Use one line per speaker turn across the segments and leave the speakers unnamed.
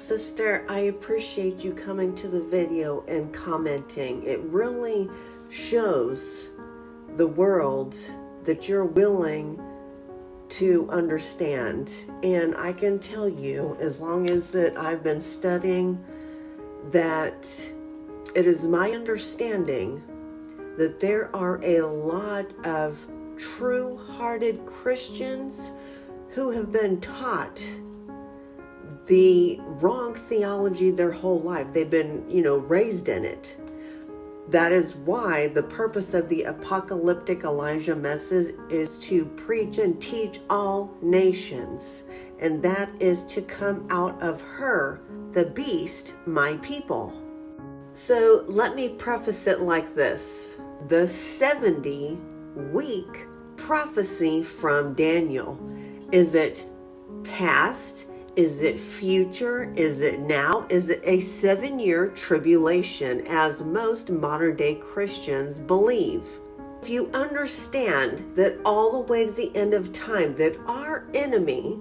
sister, I appreciate you coming to the video and commenting. It really shows the world that you're willing to understand. And I can tell you, as long as that I've been studying, that it is my understanding that there are a lot of true-hearted Christians who have been taught the wrong theology their whole life. They've been, raised in it. That is why the purpose of the apocalyptic Elijah message is to preach and teach all nations. And that is to come out of her, the beast, my people. So let me preface it like this. The 70-week prophecy from Daniel. Is it past? Is it future? Is it now? Is it a 7-year tribulation, as most modern day Christians believe? If you understand that all the way to the end of time, that our enemy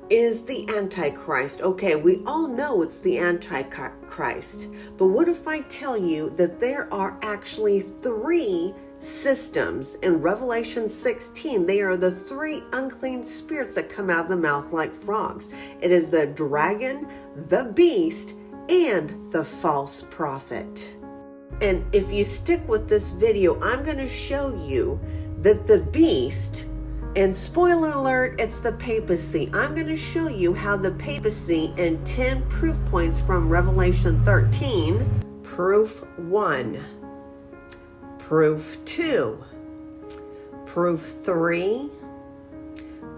is the Antichrist. Okay, we all know it's the Antichrist. But what if I tell you that there are actually 3 systems in Revelation 16? They are the 3 unclean spirits that come out of the mouth like frogs. It is the dragon, the beast, and the false prophet. And if you stick with this video, I'm going to show you that the beast, and spoiler alert, it's the papacy. I'm going to show you how the papacy in 10 proof points from Revelation 13, proof 1, proof 2, proof 3,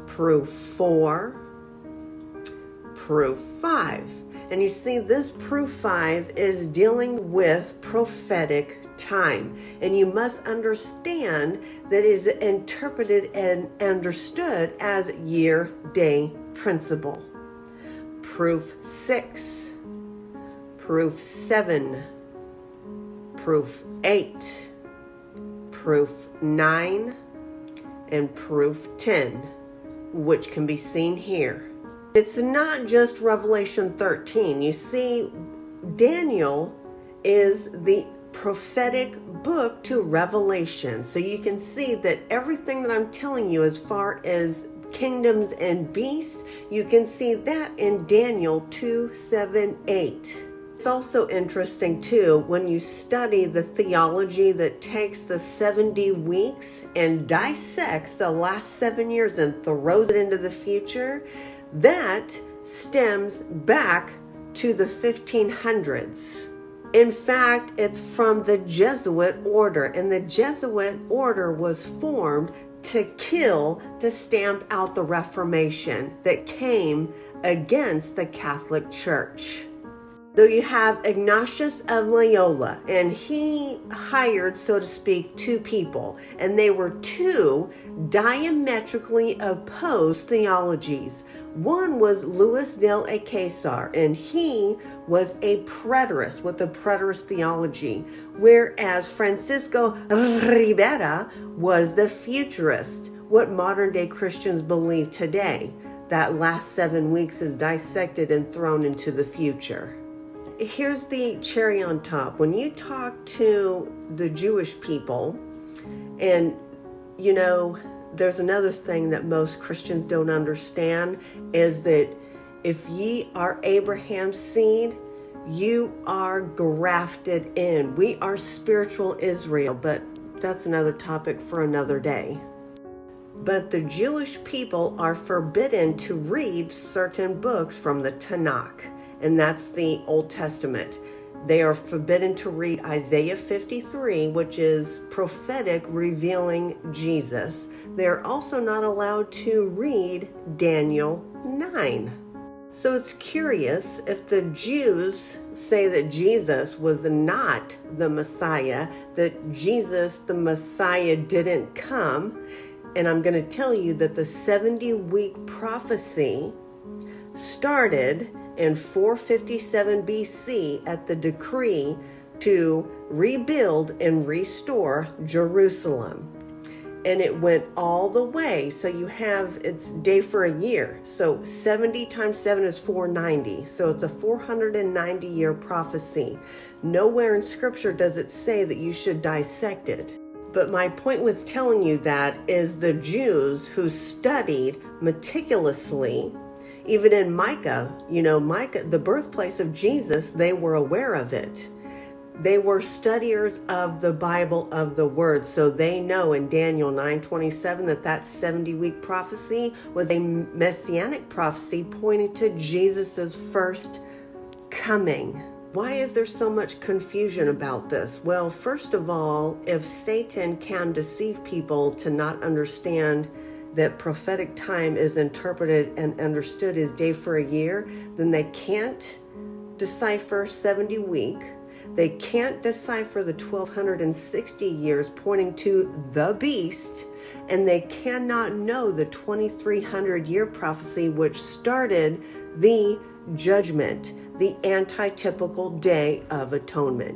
proof 4, proof 5. And you see, this proof 5 is dealing with prophetic time. And you must understand that it is interpreted and understood as year-day principle. Proof 6, proof 7, proof 8, proof 9, and proof 10, which can be seen here. It's not just Revelation 13. You see, Daniel is the prophetic book to Revelation. So you can see that everything that I'm telling you as far as kingdoms and beasts, you can see that in Daniel 2, 7, 8. It's also interesting too, when you study the theology that takes the 70 weeks and dissects the last 7 years and throws it into the future, that stems back to the 1500s. In fact, it's from the Jesuit order, and the Jesuit order was formed to stamp out the Reformation that came against the Catholic Church. So you have Ignatius of Loyola, and he hired, so to speak, 2 people, and they were 2 diametrically opposed theologies. One was Luis del Alcázar, and he was a preterist with a preterist theology, whereas Francisco Ribera was the futurist, what modern day Christians believe today. That last 7 weeks is dissected and thrown into the future. Here's the cherry on top. When you talk to the Jewish people, and there's another thing that most Christians don't understand, is that if ye are Abraham's seed, you are grafted in. We are spiritual Israel, but that's another topic for another day. But the Jewish people are forbidden to read certain books from the Tanakh, and that's the Old Testament. They are forbidden to read Isaiah 53, which is prophetic revealing Jesus. They're also not allowed to read Daniel 9. So it's curious, if the Jews say that Jesus was not the Messiah, that Jesus, the Messiah, didn't come, and I'm going to tell you that the 70-week prophecy started in 457 BC at the decree to rebuild and restore Jerusalem. and it went all the way. So you have, it's day for a year. So 70 times 7 is 490. So it's a 490 year prophecy. Nowhere in scripture does it say that you should dissect it. But my point with telling you that is the Jews who studied meticulously, even in Micah, Micah, the birthplace of Jesus, they were aware of it. They were studiers of the Bible, of the Word, so they know in Daniel 9:27 that 70-week prophecy was a messianic prophecy pointing to Jesus's first coming. Why is there so much confusion about this? Well, first of all, if Satan can deceive people to not understand that prophetic time is interpreted and understood as day for a year, then they can't decipher 70 week. They can't decipher the 1260 years pointing to the beast, and they cannot know the 2300 year prophecy which started the judgment, the anti-typical day of atonement.